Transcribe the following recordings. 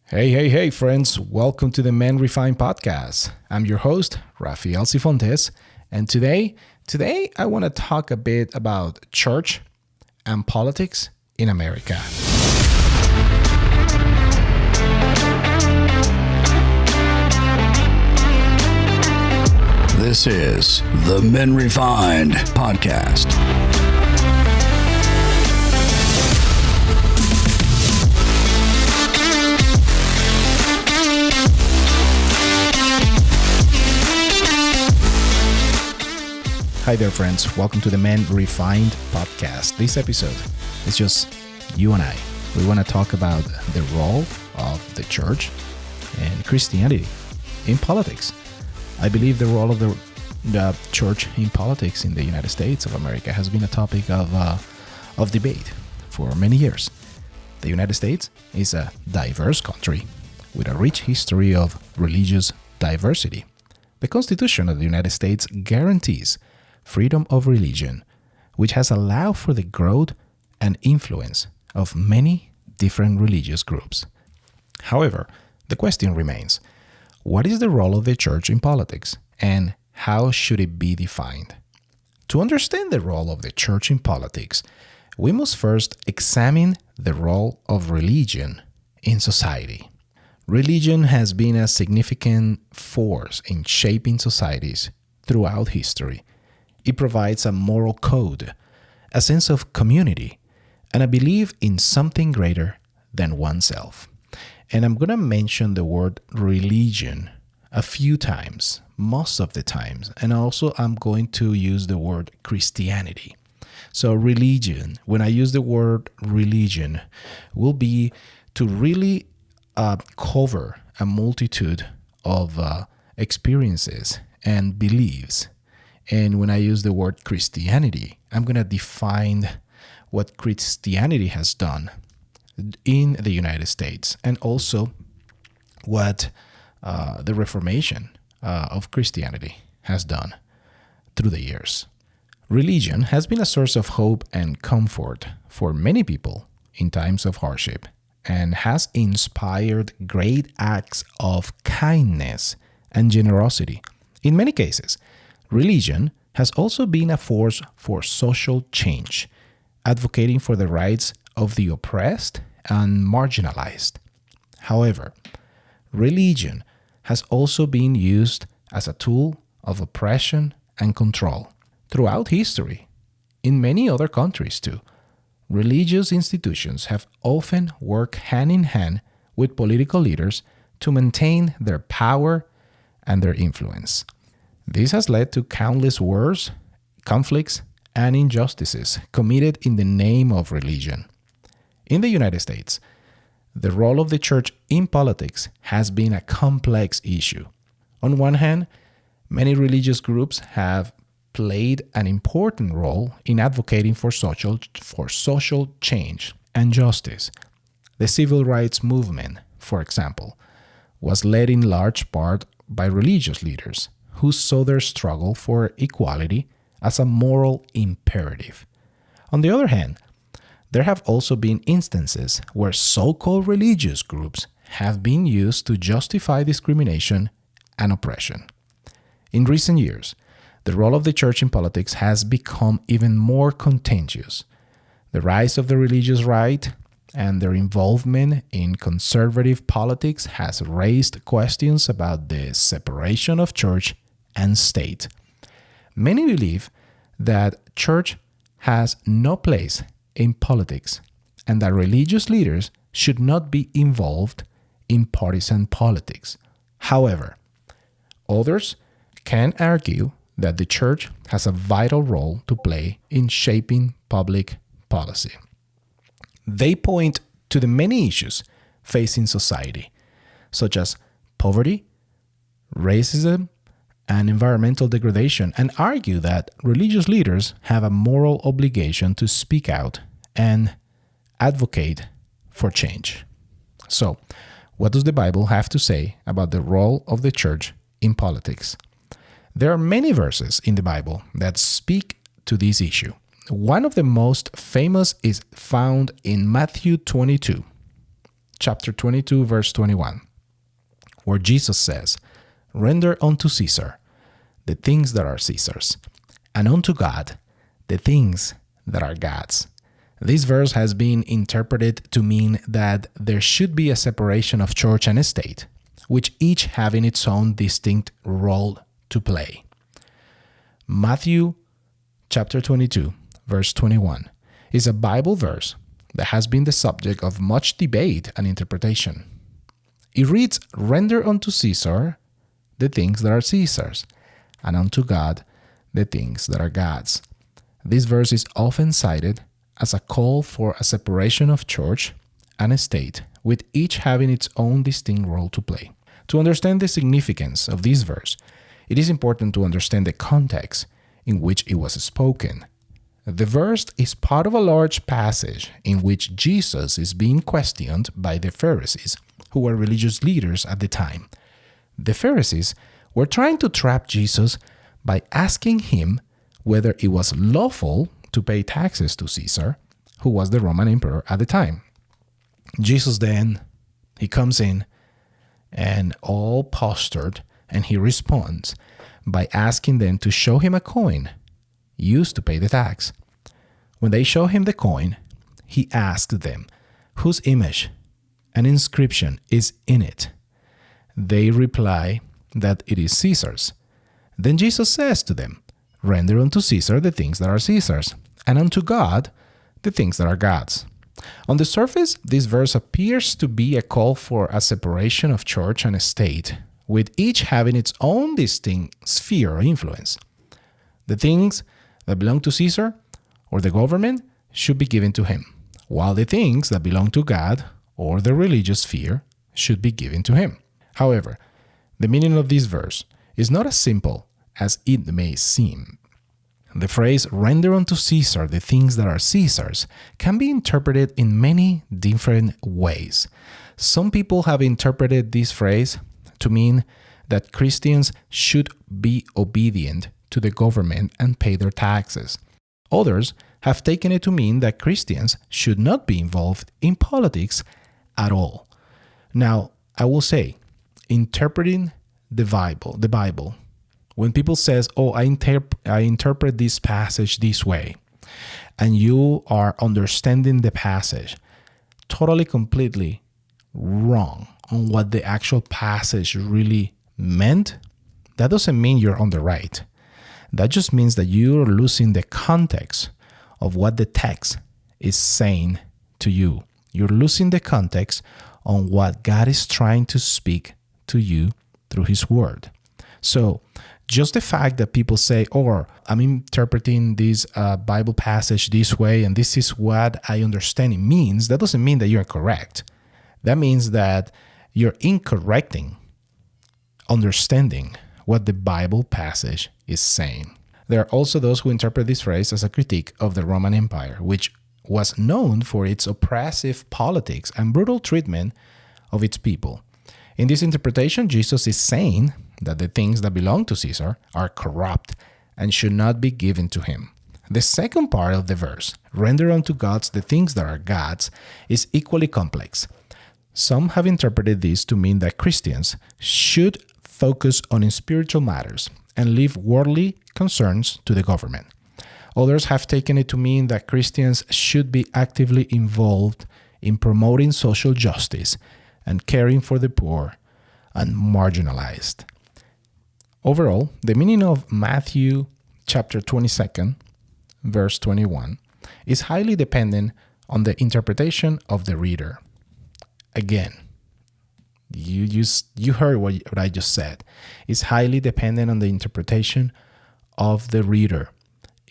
Hey, friends. Welcome to the Men Refined podcast. I'm your host, Rafael Sifontes. And today I want to talk a bit about church and politics in America. This is the Men Refined podcast. Hi there, friends. Welcome to the Men Refined podcast. This episode is just you and I. We want to talk about the role of the church and Christianity in politics. I believe the role of the church in politics in the United States of America has been a topic of debate for many years. The United States is a diverse country with a rich history of religious diversity. The Constitution of the United States guarantees freedom of religion, which has allowed for the growth and influence of many different religious groups. However, the question remains, what is the role of the church in politics, and how should it be defined? To understand the role of the church in politics, we must first examine the role of religion in society. Religion has been a significant force in shaping societies throughout history. It provides a moral code, a sense of community, and a belief in something greater than oneself. And I'm going to mention the word religion a few times, most of the times, and also I'm going to use the word Christianity. So religion, when I use the word religion, will be to really cover a multitude of experiences and beliefs. And when I use the word Christianity, I'm going to define what Christianity has done in the United States and also what the Reformation of Christianity has done through the years. Religion has been a source of hope and comfort for many people in times of hardship and has inspired great acts of kindness and generosity. In many cases, religion has also been a force for social change, advocating for the rights of the oppressed and marginalized. However, religion has also been used as a tool of oppression and control throughout history. In many other countries too, religious institutions have often worked hand in hand with political leaders to maintain their power and their influence. This has led to countless wars, conflicts, and injustices committed in the name of religion. In the United States, the role of the church in politics has been a complex issue. On one hand, many religious groups have played an important role in advocating for social change and justice. The civil rights movement, for example, was led in large part by religious leaders who saw their struggle for equality as a moral imperative. On the other hand, there have also been instances where so-called religious groups have been used to justify discrimination and oppression. In recent years, the role of the church in politics has become even more contentious. The rise of the religious right and their involvement in conservative politics has raised questions about the separation of church and state. Many believe that church has no place in politics and that religious leaders should not be involved in partisan politics. However, others can argue that the church has a vital role to play in shaping public policy. They point to the many issues facing society, such as poverty, racism, and environmental degradation, and argue that religious leaders have a moral obligation to speak out and advocate for change. So, what does the Bible have to say about the role of the church in politics? There are many verses in the Bible that speak to this issue. One of the most famous is found in Matthew 22. chapter 22, verse 21, where Jesus says, "Render unto Caesar the things that are Caesar's, and unto God the things that are God's." This verse has been interpreted to mean that there should be a separation of church and state, which each having its own distinct role to play. Matthew chapter 22, verse 21 is a Bible verse that has been the subject of much debate and interpretation. It reads, "Render unto Caesar the things that are Caesar's, and unto God the things that are God's." This verse is often cited as a call for a separation of church and state, with each having its own distinct role to play. To understand the significance of this verse, it is important to understand the context in which it was spoken. The verse is part of a large passage in which Jesus is being questioned by the Pharisees, who were religious leaders at the time. The Pharisees were trying to trap Jesus by asking him whether it was lawful to pay taxes to Caesar, who was the Roman emperor at the time. Jesus then, he comes in and all postured, and he responds by asking them to show him a coin used to pay the tax. When they show him the coin, he asks them whose image and inscription is in it. They reply that it is Caesar's. Then Jesus says to them, "Render unto Caesar the things that are Caesar's, and unto God the things that are God's." On the surface, this verse appears to be a call for a separation of church and state, with each having its own distinct sphere of influence. The things that belong to Caesar or the government should be given to him, while the things that belong to God or the religious sphere should be given to him. However, the meaning of this verse is not as simple as it may seem. The phrase, "render unto Caesar the things that are Caesar's," can be interpreted in many different ways. Some people have interpreted this phrase to mean that Christians should be obedient to the government and pay their taxes. Others have taken it to mean that Christians should not be involved in politics at all. Now, I will say, interpreting the Bible, when people says, "Oh, I interpret this passage this way," and you are understanding the passage totally, completely wrong on what the actual passage really meant, that doesn't mean you're on the right. That just means that you're losing the context of what the text is saying to you. You're losing the context on what God is trying to speak to you through His Word. So, just the fact that people say, "Oh, I'm interpreting this Bible passage this way, and this is what I understand it means," that doesn't mean that you're correct. That means that you're incorrecting understanding what the Bible passage is saying. There are also those who interpret this phrase as a critique of the Roman Empire, which was known for its oppressive politics and brutal treatment of its people. In this interpretation, Jesus is saying that the things that belong to Caesar are corrupt and should not be given to him. The second part of the verse, "Render unto God the things that are God's," is equally complex. Some have interpreted this to mean that Christians should focus on spiritual matters and leave worldly concerns to the government. Others have taken it to mean that Christians should be actively involved in promoting social justice and caring for the poor and marginalized. Overall, the meaning of Matthew chapter 22, verse 21, is highly dependent on the interpretation of the reader. Again, you heard what I just said. It's highly dependent on the interpretation of the reader.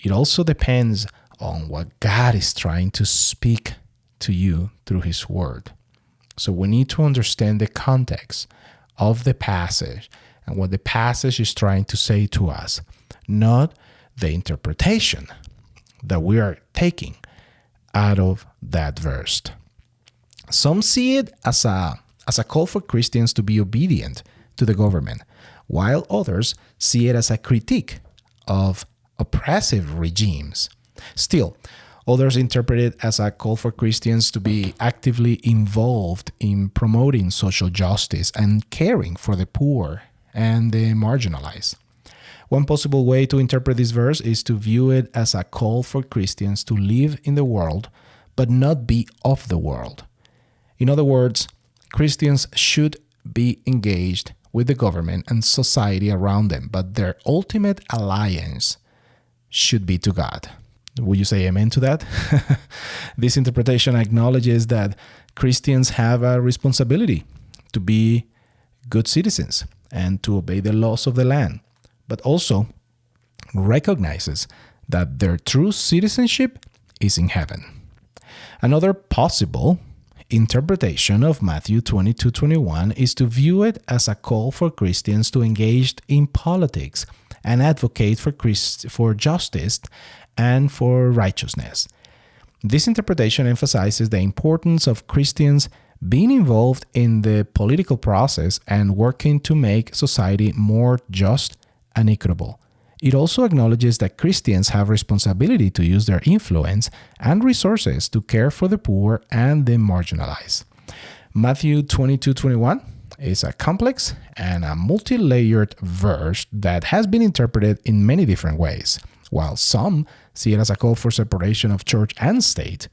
It also depends on what God is trying to speak to you through His Word. So we need to understand the context of the passage and what the passage is trying to say to us, not the interpretation that we are taking out of that verse. Some see it as a call for Christians to be obedient to the government, while others see it as a critique of oppressive regimes. Still, Others interpret it as a call for Christians to be actively involved in promoting social justice and caring for the poor and the marginalized. One possible way to interpret this verse is to view it as a call for Christians to live in the world, but not be of the world. In other words, Christians should be engaged with the government and society around them, but their ultimate allegiance should be to God. Would you say amen to that? This interpretation acknowledges that Christians have a responsibility to be good citizens and to obey the laws of the land, but also recognizes that their true citizenship is in heaven. Another possible interpretation of Matthew 22:21 is to view it as a call for Christians to engage in politics and advocate for justice and for righteousness. This interpretation emphasizes the importance of Christians being involved in the political process and working to make society more just and equitable. It also acknowledges that Christians have responsibility to use their influence and resources to care for the poor and the marginalized. Matthew 22:21 is a complex and a multi-layered verse that has been interpreted in many different ways. While some see it as a call for separation of church and state,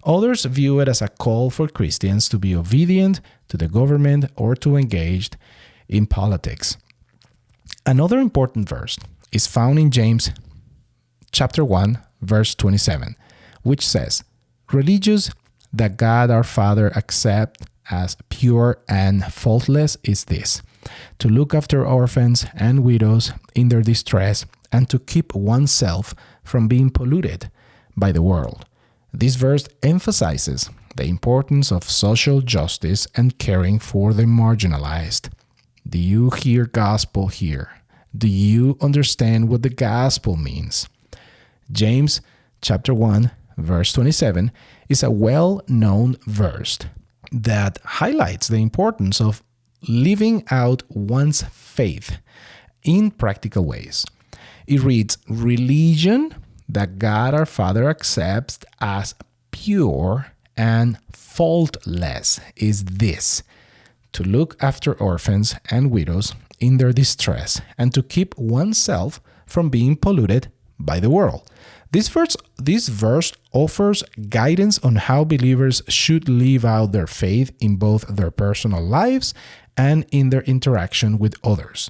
others view it as a call for Christians to be obedient to the government or to engage in politics. Another important verse is found in James chapter 1, verse 27, which says, "Religious that God our Father accepts as pure and faultless is this, to look after orphans and widows in their distress and to keep oneself from being polluted by the world." This verse emphasizes the importance of social justice and caring for the marginalized. Do you hear gospel here? Do you understand what the gospel means? James chapter 1, verse 27 is a well-known verse that highlights the importance of living out one's faith in practical ways. It reads, "Religion that God our Father accepts as pure and faultless is this, to look after orphans and widows in their distress and to keep oneself from being polluted by the world." This verse offers guidance on how believers should live out their faith in both their personal lives and in their interaction with others.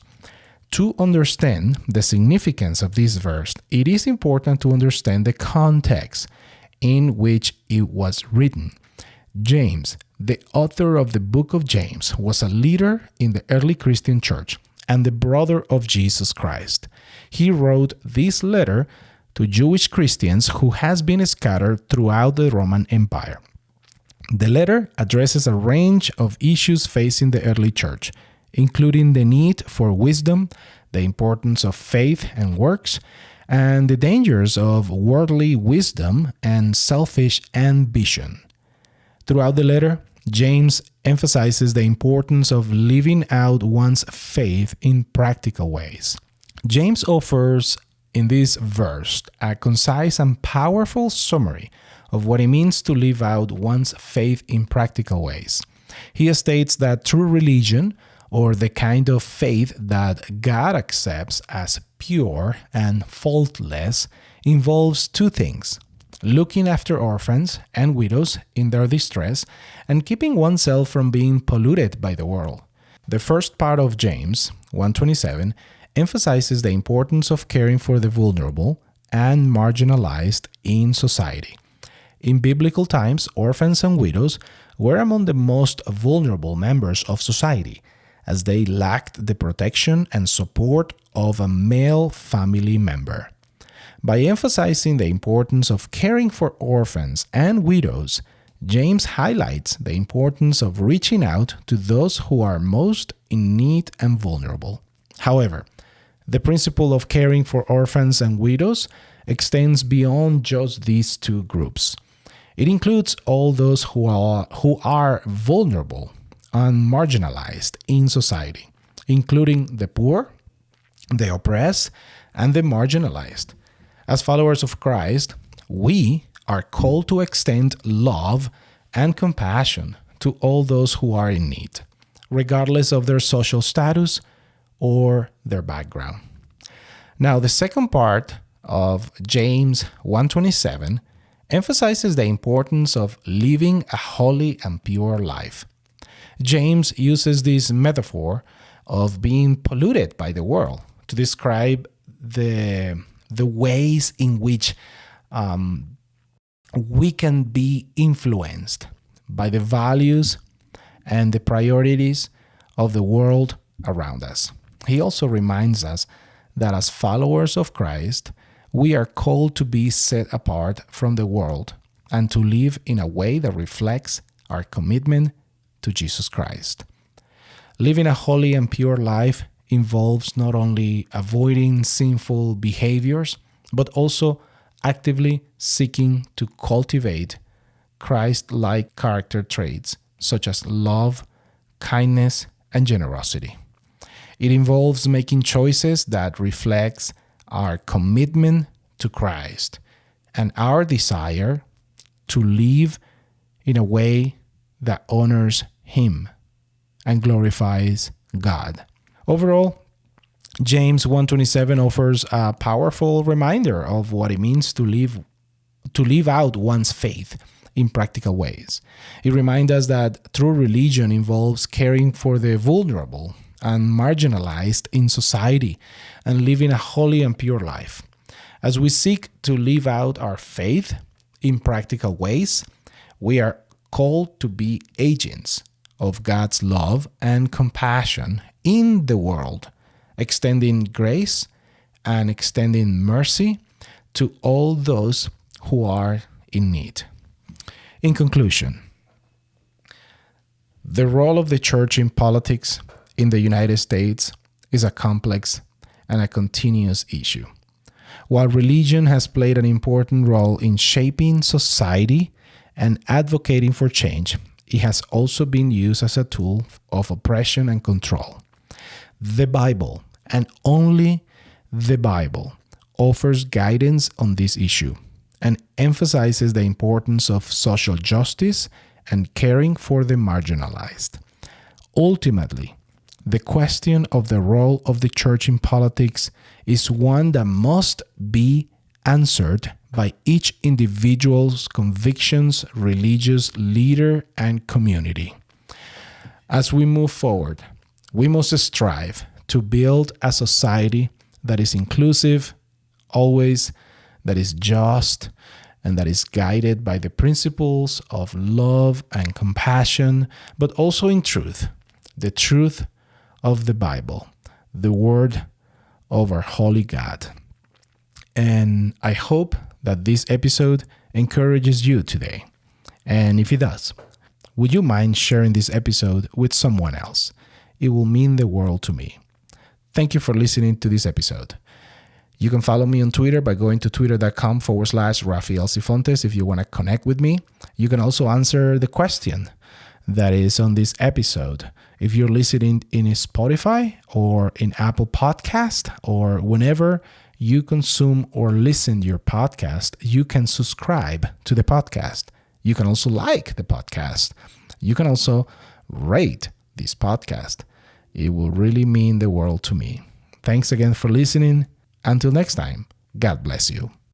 To understand the significance of this verse, it is important to understand the context in which it was written. James, the author of the book of James, was a leader in the early Christian church and the brother of Jesus Christ. He wrote this letter to Jewish Christians who has been scattered throughout the Roman Empire. The letter addresses a range of issues facing the early church, including the need for wisdom, the importance of faith and works, and the dangers of worldly wisdom and selfish ambition. Throughout the letter, James emphasizes the importance of living out one's faith in practical ways. James offers in this verse a concise and powerful summary of what it means to live out one's faith in practical ways. He states that true religion, or the kind of faith that God accepts as pure and faultless, involves two things: looking after orphans and widows in their distress and keeping oneself from being polluted by the world. The first part of James 1:27 emphasizes the importance of caring for the vulnerable and marginalized in society. In biblical times, orphans and widows were among the most vulnerable members of society, as they lacked the protection and support of a male family member. By emphasizing the importance of caring for orphans and widows, James highlights the importance of reaching out to those who are most in need and vulnerable. However, the principle of caring for orphans and widows extends beyond just these two groups. It includes all those who are vulnerable and marginalized in society, including the poor, the oppressed, and the marginalized. As followers of Christ, we are called to extend love and compassion to all those who are in need, regardless of their social status or their background. Now, the second part of James 1:27 emphasizes the importance of living a holy and pure life. James uses this metaphor of being polluted by the world to describe the ways in which we can be influenced by the values and the priorities of the world around us. He also reminds us that as followers of Christ, we are called to be set apart from the world and to live in a way that reflects our commitment to Jesus Christ. Living a holy and pure life involves not only avoiding sinful behaviors, but also actively seeking to cultivate Christ-like character traits such as love, kindness, and generosity. It involves making choices that reflects our commitment to Christ and our desire to live in a way that honors Him and glorifies God. Overall, James 1:27 offers a powerful reminder of what it means to live out one's faith in practical ways. It reminds us that true religion involves caring for the vulnerable and marginalized in society and living a holy and pure life. As we seek to live out our faith in practical ways, we are called to be agents of God's love and compassion in the world, extending grace and extending mercy to all those who are in need. In conclusion, the role of the church in politics in the United States is a complex and a continuous issue. While religion has played an important role in shaping society and advocating for change, it has also been used as a tool of oppression and control. The Bible, and only the Bible, offers guidance on this issue and emphasizes the importance of social justice and caring for the marginalized. Ultimately, the question of the role of the church in politics is one that must be answered by each individual's convictions, religious leader, and community. As we move forward, we must strive to build a society that is inclusive, always, that is just, and that is guided by the principles of love and compassion, but also in truth, the truth of the Bible, the word of our holy God. And I hope that this episode encourages you today. And if it does, would you mind sharing this episode with someone else? It will mean the world to me. Thank you for listening to this episode. You can follow me on Twitter by going to twitter.com/Rafael Sifontes if you want to connect with me. You can also answer the question that is on this episode. If you're listening in Spotify or in Apple Podcast or whenever you consume or listen to your podcast, you can subscribe to the podcast. You can also like the podcast. You can also rate this podcast. It will really mean the world to me. Thanks again for listening. Until next time, God bless you.